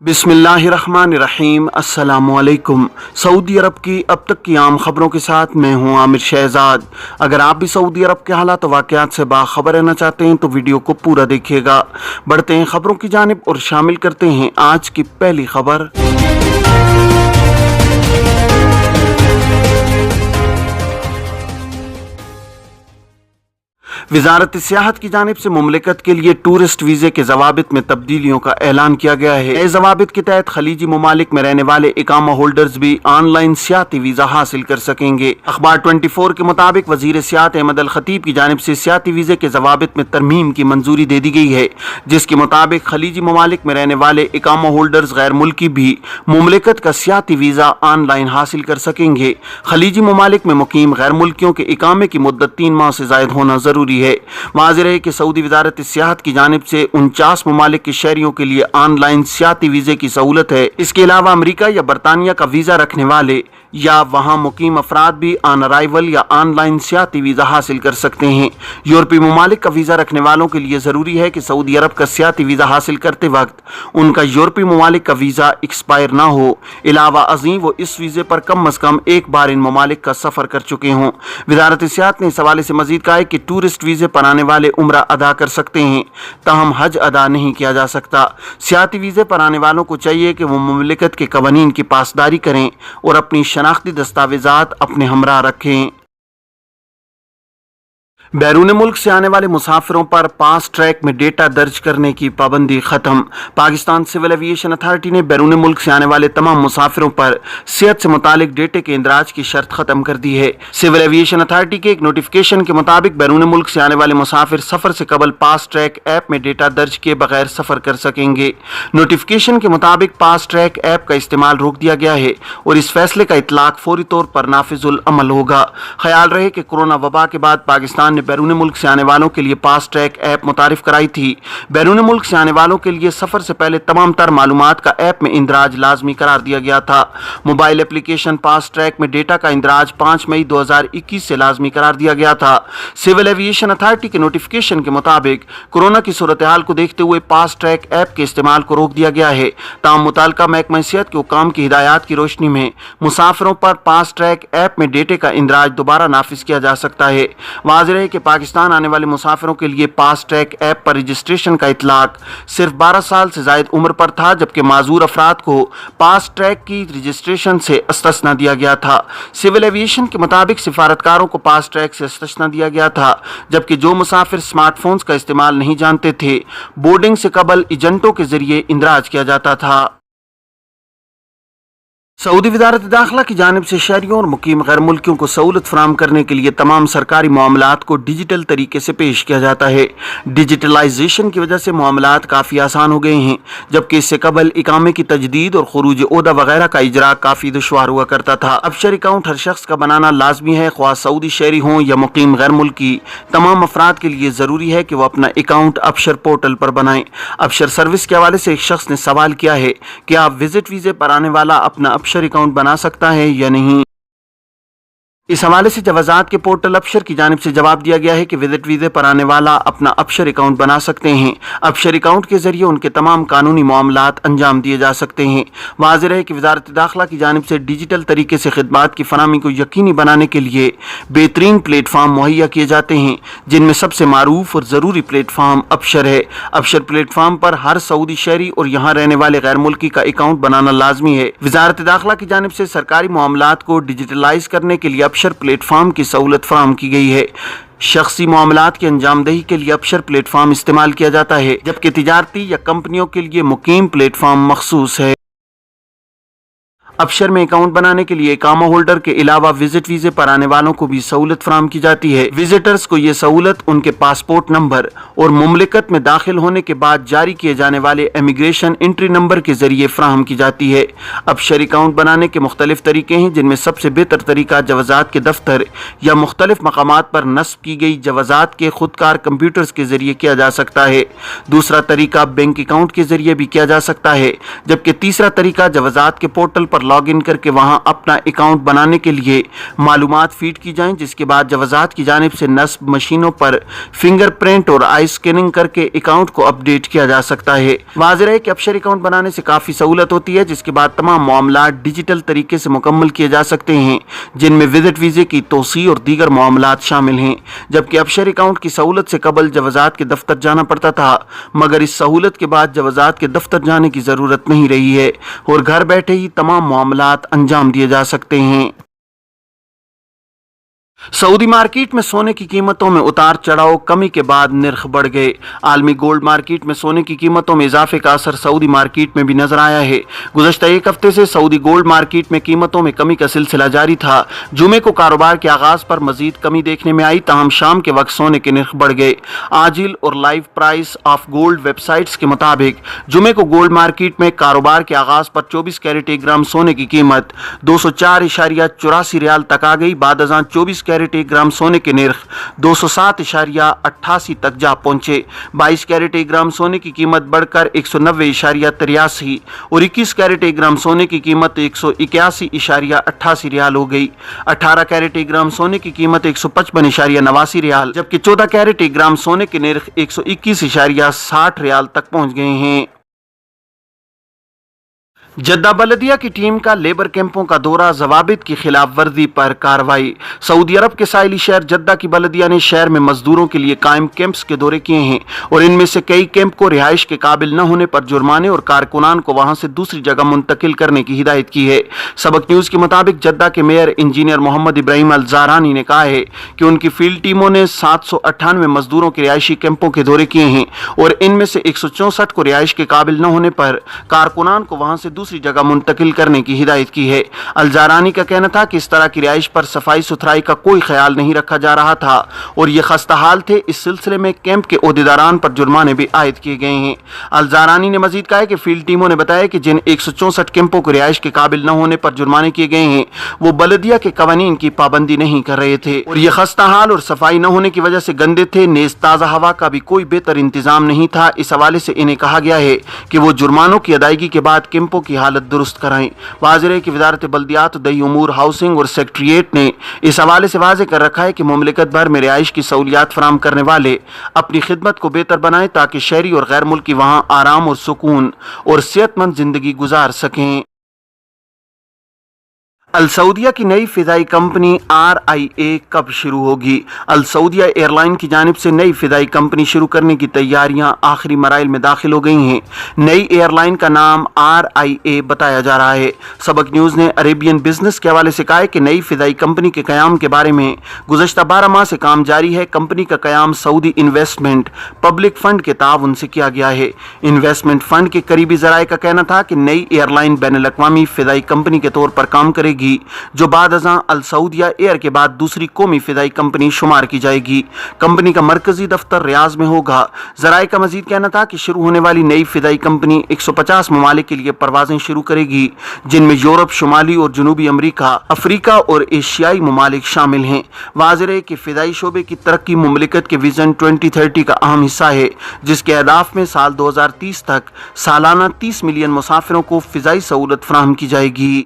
बिस्मिल्लाहिर्रहमानिर्रहीम। अस्सलामुअलैकुम। सऊदी अरब की अब तक की आम खबरों के साथ मैं हूं आमिर शहजाद। अगर आप भी सऊदी अरब के हालात वाक़यात से बाखबर रहना चाहते हैं तो वीडियो को पूरा देखिएगा। बढ़ते हैं खबरों की जानिब और शामिल करते हैं आज की पहली खबर। वजारत सियाहत की जानिब से मुमलिकत के लिए टूरिस्ट वीज़े के ज़वाबित में तब्दीलियों का ऐलान किया गया है। नए ज़वाबित के तहत खलीजी ममालिक में रहने वाले इकामा होल्डर्स भी ऑनलाइन सियाती वीज़ा हासिल कर सकेंगे। अखबार 24 के मुताबिक वज़ीर सियाहत अहमद अल खतीब की जानिब से सियाती वीज़े के ज़वाबित में तरमीम की मंजूरी दे दी गई है, जिसके मुताबिक खलीजी ममालिक में रहने वाले इकामा होल्डर्स गैर मुल्की भी मुमलिकत का सियाती वीज़ा ऑनलाइन हासिल कर सकेंगे। खलीजी ममालिक में मुकीम गैर मुल्कियों के इकामे की मुद्दत 3 माह से ज़ायद होना ज़रूरी है। वाज़ेह है कि सऊदी वज़ारत सियाहत की जानिब से 49 ममालिक के शहरियों के लिए ऑनलाइन सियाती वीज़े की सहूलत है। इसके अलावा अमरीका या बरतानिया का वीज़ा रखने वाले या वहाँ मुकीम अफराद भी ऑन अराइवल या ऑनलाइन सियाती वीज़ा हासिल कर सकते हैं। यूरोपीय ममालिक का वीज़ा रखने वालों के लिए ज़रूरी है कि सऊदी अरब का सियाती वीज़ा हासिल करते वक्त उनका यूरोपीय ममालिक का वीज़ा एक्सपायर ना हो। अलावा अज़ीम वो इस वीज़े पर कम अज़ कम एक बार इन ममालिक का सफ़र कर चुके हों। वज़ारत सियाहत ने इस हवाले से मज़ीद कहा है कि टूरिस्ट वीज़े पर आने वाले उम्रा अदा कर सकते हैं, ताहम हज अदा नहीं किया जा सकता। सियाती वीज़े पर आने वालों को चाहिए कि वो मुमलिकत के कवानीन की पासदारी करें और अपनी शनाख्ती दस्तावेज़ात अपने हमरा रखें। बैरून मुल्क से आने वाले मुसाफिरों पर फास्ट ट्रैक में डेटा दर्ज करने की पाबंदी खत्म। पाकिस्तान सिविल एविएशन अथॉरिटी ने बैरून मुल्क से आने वाले तमाम मुसाफिरों पर सेहत से मुतालिक डेटे के इंदराज की शर्त खत्म कर दी है। सिविल एविएशन अथॉरिटी के एक नोटिफिकेशन के मुताबिक बैरून मुल्क से आने वाले मुसाफिर सफर से कबल फास्ट ट्रैक ऐप में डेटा दर्ज किए बगैर सफर कर सकेंगे। नोटिफिकेशन के मुताबिक फास्ट ट्रैक ऐप का इस्तेमाल रोक दिया गया है और इस फैसले का इतलाक फौरी तौर पर नाफिजुल अमल होगा। ख्याल रहे कि कोरोना वबा के बाद पाकिस्तान ने बैरून मुल्क से आने वालों के लिए फास्ट ट्रैक ऐप मुतारिफ कराई थी। बैरून मुल्क से आने वालों के लिए सफर से पहले तमाम तर मालूमात का ऐप में इंदराज लाजमी करार दिया गया था। मोबाइल एप्लीकेशन फास्ट ट्रैक में डेटा का इंदराज 5 मई 2021 से लाजमी करार दिया गया था। सिविल एविएशन अथॉरिटी के नोटिफिकेशन के मुताबिक कोरोना की सूरत हाल को देखते हुए फास्ट ट्रैक ऐप के इस्तेमाल को रोक दिया गया है। ताहम मुताल्लिका महकमा सेहत के हुकाम की हिदायत की रोशनी में मुसाफिरों पर फास्ट ट्रैक ऐप में डेटे का इंदराज दोबारा नाफिज किया जा सकता है। वाज़ेह है कि पाकिस्तान आने वाले मुसाफिरों के लिए फास्ट ट्रैक ऐप पर रजिस्ट्रेशन का इतलाक सिर्फ 12 साल से जायद उम्र पर था, जबकि माजूर अफराद को फास्ट ट्रैक की रजिस्ट्रेशन से इस्तिस्ना दिया गया था। सिविल एविएशन के मुताबिक सिफारतकारों को फास्ट ट्रैक से इस्तिस्ना दिया गया था, जबकि जो मुसाफिर स्मार्टफोन्स का इस्तेमाल नहीं जानते थे, बोर्डिंग से कबल एजेंटों के जरिए इंदराज किया जाता था। सऊदी वज़ारत दाखिला की जानिब से शहरियों और मुकीम गैर मुल्कियों को सहूलत फराहम करने के लिए तमाम सरकारी मामलात को डिजिटल तरीके से पेश किया जाता है। डिजिटलाइजेशन की वजह से मामलात काफ़ी आसान हो गए हैं, जबकि इससे कबल इकामे की तजदीद और खुरूज ओहदा वगैरह का इजरा काफ़ी दुश्वार हुआ करता था। अबशर अकाउंट हर शख्स का बनाना लाजमी है, ख्वाह सऊदी शहरी हों या मुकीम गैर मुल्की। तमाम अफराद के लिए ज़रूरी है कि वह अपना अकाउंट अबशर पोर्टल पर बनाएं। अबशर सर्विस के हवाले से एक शख्स ने सवाल किया है कि आप विजिट वीज़े पर आने वाला अपना अबशर अकाउंट बना सकता है या नहीं। इस हवाले से जवाजात के पोर्टल अबशर की जानिब से जवाब दिया गया है कि विजिट वीज़े पर आने वाला अपना अबशर अकाउंट बना सकते हैं। अबशर अकाउंट के जरिए उनके तमाम कानूनी मामलात अंजाम दिए जा सकते हैं। वाज़ेह है कि वज़ारत दाखिला की जानिब से डिजिटल तरीके से खिदमात की फराहमी को यकीनी बनाने के लिए बेहतरीन प्लेटफार्म मुहैया किए जाते हैं, जिनमें सबसे मारूफ और ज़रूरी प्लेटफार्म अबशर है। अबशर प्लेटफार्म पर हर सऊदी शहरी और यहाँ रहने वाले गैर मुल्की का अकाउंट बनाना लाजमी है। वज़ारत दाखिला की जानिब से सरकारी मामलात को डिजिटलाइज करने के लिए अबशर प्लेटफार्म की सहूलत फराहम की गई है। शख्सी मामलात की अंजामदही के लिए अबशर प्लेटफार्म इस्तेमाल किया जाता है, जबकि तिजारती या कंपनियों के लिए मुकीम प्लेटफार्म मखसूस है। अबशर में अकाउंट बनाने के लिए इकामा होल्डर के अलावा विजिट वीज़े पर आने वालों को भी सहूलत फराहम की जाती है। विजिटर्स को ये सहूलत उनके पासपोर्ट नंबर और मुमलिकत में दाखिल होने के बाद जारी किए जाने वाले इमिग्रेशन एंट्री नंबर के जरिए फराहम की जाती है। अबशर अकाउंट बनाने के मुख्तलिफ तरीके हैं, जिनमें सबसे बेहतर तरीका जवाजात के दफ्तर या मुख्तलिफ मकामात पर नस्ब की गई जवाजात के खुदकार कंप्यूटर्स के जरिए किया जा सकता है। दूसरा तरीका बैंक अकाउंट के जरिए भी किया जा सकता है, जबकि तीसरा तरीका जवाजात के पोर्टल पर لاگ ان کر کے وہاں اپنا اکاؤنٹ بنانے کے لیے معلومات فیڈ کی جائیں، جس کے بعد جوازات کی جانب سے نصب مشینوں پر فنگر پرنٹ اور آئی اسکیننگ کر کے اکاؤنٹ کو اپ ڈیٹ کیا جا سکتا ہے۔ واضح ہے کہ ابشر اکاؤنٹ بنانے سے کافی سہولت ہوتی ہے، جس کے بعد تمام معاملات ڈیجیٹل طریقے سے مکمل کیے جا سکتے ہیں، جن میں وزٹ ویزے کی توسیع اور دیگر معاملات شامل ہیں، جبکہ ابشر اکاؤنٹ کی سہولت سے قبل جوازات کے دفتر جانا پڑتا تھا، مگر اس سہولت کے بعد جوازات کے دفتر جانے کی ضرورت نہیں رہی ہے اور گھر بیٹھے ہی تمام معاملات انجام دیے جا سکتے ہیں۔ سعودی مارکیٹ میں سونے کی قیمتوں میں اتار چڑھاؤ، کمی کے بعد نرخ بڑھ گئے۔ عالمی گولڈ مارکیٹ میں سونے کی قیمتوں میں اضافے کا اثر سعودی مارکیٹ میں بھی نظر آیا ہے۔ گزشتہ ایک ہفتے سے سعودی گولڈ مارکیٹ میں قیمتوں میں کمی کا سلسلہ جاری تھا۔ جمعے کو کاروبار کے آغاز پر مزید کمی دیکھنے میں آئی، تاہم شام کے وقت سونے کے نرخ بڑھ گئے۔ عاجل اور live price of gold web sites کے مطابق جمعے کو گولڈ مارکیٹ میں کاروبار کے آغاز پر 24 کیرٹ 1 گرام سونے کی قیمت 204.84 ریال تک آ گئی۔ بعد ازاں 24 کیرٹ 1 گرام سونے کے نرخ 207.88 تک جا پہنچے۔ 22 کیرٹ 1 گرام سونے کی قیمت بڑھ کر 190.83 اور 21 کیرٹ 1 گرام سونے کی قیمت 181.88 ریال ہو گئی۔ 18 کیرٹ 1 گرام سونے کی قیمت 155.89 ریال، جبکہ 14 کیرٹ 1 گرام سونے کے نرخ 121.60 ریال تک پہنچ گئے ہیں۔ جدہ بلدیہ کی ٹیم کا لیبر کیمپوں کا دورہ، ضوابط کی خلاف ورزی پر کارروائی۔ سعودی عرب کے ساحلی شہر جدہ کی بلدیہ نے شہر میں مزدوروں کے لیے قائم کیمپس کے دورے کیے ہیں اور ان میں سے کئی کیمپ کو رہائش کے قابل نہ ہونے پر جرمانے اور کارکنان کو وہاں سے دوسری جگہ منتقل کرنے کی ہدایت کی ہے۔ سبق نیوز کے مطابق جدہ کے میئر انجینئر محمد ابراہیم الزارانی نے کہا ہے کہ ان کی فیلڈ ٹیموں نے 798 مزدوروں کے رہائشی کیمپوں کے دورے کیے ہیں اور ان میں سے 164 کو رہائش کے قابل نہ ہونے پر کارکنان کو وہاں سے دوسری جگہ منتقل کرنے کی ہدایت کی ہے۔ الزارانی کا کہنا تھا کہ اس طرح کی رہائش پر صفائی ستھرائی کا کوئی خیال نہیں رکھا جا رہا تھا اور یہ خستہ حال تھے۔ اس سلسلے میں کیمپ کے عہدیداران پر جرمانے بھی عائد کیے گئے ہیں۔ الزارانی نے مزید کہا کہ فیلڈ ٹیموں نے بتایا کہ جن 164 کیمپوں کو رہائش کے قابل نہ ہونے پر جرمانے کیے گئے ہیں وہ بلدیہ کے قوانین کی پابندی نہیں کر رہے تھے اور یہ خستہ حال اور صفائی نہ ہونے کی وجہ سے گندے تھے، نیز تازہ ہوا کا بھی کوئی بہتر انتظام نہیں تھا۔ اس حوالے سے انہیں کہا گیا ہے کہ وہ جرمانوں کی ادائیگی کے بعد کیمپوں کی حالت درست کرائیں۔ واضح ہے کہ وزارت بلدیات، دیہی امور، ہاؤسنگ اور سیکریٹریٹ نے اس حوالے سے واضح کر رکھا ہے کہ مملکت بھر میں رہائش کی سہولیات فراہم کرنے والے اپنی خدمت کو بہتر بنائیں تاکہ شہری اور غیر ملکی وہاں آرام اور سکون اور صحت مند زندگی گزار سکیں۔ السعودیہ کی نئی فضائی کمپنی RIA کب شروع ہوگی؟ السعودیہ ایئر لائن کی جانب سے نئی فضائی کمپنی شروع کرنے کی تیاریاں آخری مراحل میں داخل ہو گئی ہیں۔ نئی ایئر لائن کا نام RIA بتایا جا رہا ہے۔ سبق نیوز نے عربین بزنس کے حوالے سے کہا ہے کہ نئی فضائی کمپنی کے قیام کے بارے میں گزشتہ 12 ماہ سے کام جاری ہے۔ کمپنی کا قیام سعودی انویسٹمنٹ پبلک فنڈ کے تعاون سے کیا گیا ہے۔ انویسٹمنٹ فنڈ کے قریبی ذرائع کا کہنا تھا کہ نئی ایئر لائن بین الاقوامی فضائی کمپنی کے طور پر کام کرے گی جو بعد ازاں السعودیہ ایئر کے بعد دوسری قومی فضائی کمپنی شمار کی جائے گی۔ کمپنی کا مرکزی دفتر ریاض میں ہوگا۔ ذرائع کا مزید کہنا تھا کہ شروع ہونے والی نئی فضائی کمپنی 150 ممالک کے لیے پروازیں شروع کرے گی، جن میں یورپ، شمالی اور جنوبی امریکہ، افریقہ اور ایشیائی ممالک شامل ہیں۔ واضح ہے کہ فضائی شعبے کی ترقی مملکت کے ویژن 2030 کا اہم حصہ ہے، جس کے اہداف میں سال 2030 تک سالانہ 30 ملین مسافروں کو فضائی سہولت فراہم کی جائے گی۔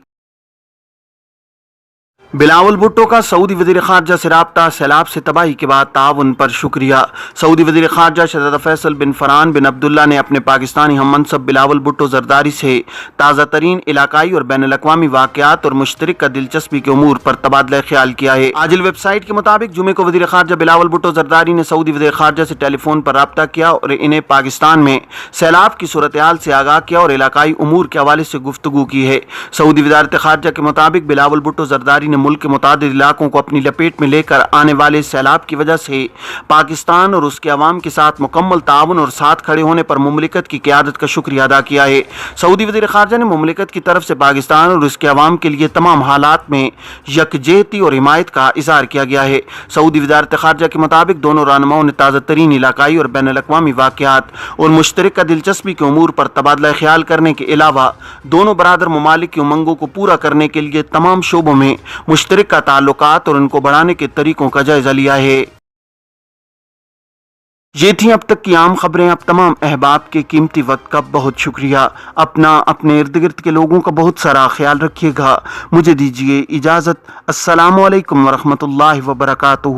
بلاول بھٹو کا سعودی وزیر خارجہ سے رابطہ، سیلاب سے تباہی کے بعد تعاون پر شکریہ۔ سعودی وزیر خارجہ شہزادہ فیصل بن فرحان بن عبداللہ نے اپنے پاکستانی ہم منصب بلاول بھٹو زرداری سے تازہ ترین علاقائی اور بین الاقوامی واقعات اور مشترکہ دلچسپی کے امور پر تبادلہ خیال کیا ہے۔ عاجل ویب سائٹ کے مطابق جمعے کو وزیر خارجہ بلاول بھٹو زرداری نے سعودی وزیر خارجہ سے ٹیلی فون پر رابطہ کیا اور انہیں پاکستان میں سیلاب کی صورتحال سے آگاہ کیا اور علاقائی امور کے حوالے سے گفتگو کی ہے۔ سعودی وزارت خارجہ کے مطابق بلاول بھٹو زرداری نے ملک کے متعدد علاقوں کو اپنی لپیٹ میں لے کر آنے والے سیلاب کی وجہ سے پاکستان اور اس کے عوام کے ساتھ مکمل تعاون اور ساتھ کھڑے ہونے پر مملکت کی قیادت کا شکریہ ادا کیا ہے۔ سعودی وزیر خارجہ نے مملکت کی طرف سے پاکستان اور اس کے عوام کے لیے تمام حالات میں یکجہتی اور حمایت کا اظہار کیا گیا ہے۔ سعودی وزارت خارجہ کے مطابق دونوں رہنماؤں نے تازہ ترین علاقائی اور بین الاقوامی واقعات اور مشترکہ دلچسپی کے امور پر تبادلہ خیال کرنے کے علاوہ دونوں برادر ممالک کی امنگوں کو پورا کرنے کے لیے تمام شعبوں میں مشترکہ تعلقات اور ان کو بڑھانے کے طریقوں کا جائزہ لیا ہے۔ یہ تھیں اب تک کی عام خبریں. اب تمام احباب کے قیمتی وقت کا بہت شکریہ. اپنا اپنے ارد گرد کے لوگوں کا بہت سارا خیال رکھیے گا. مجھے دیجیے اجازت. السلام علیکم ورحمۃ اللہ وبرکاتہ.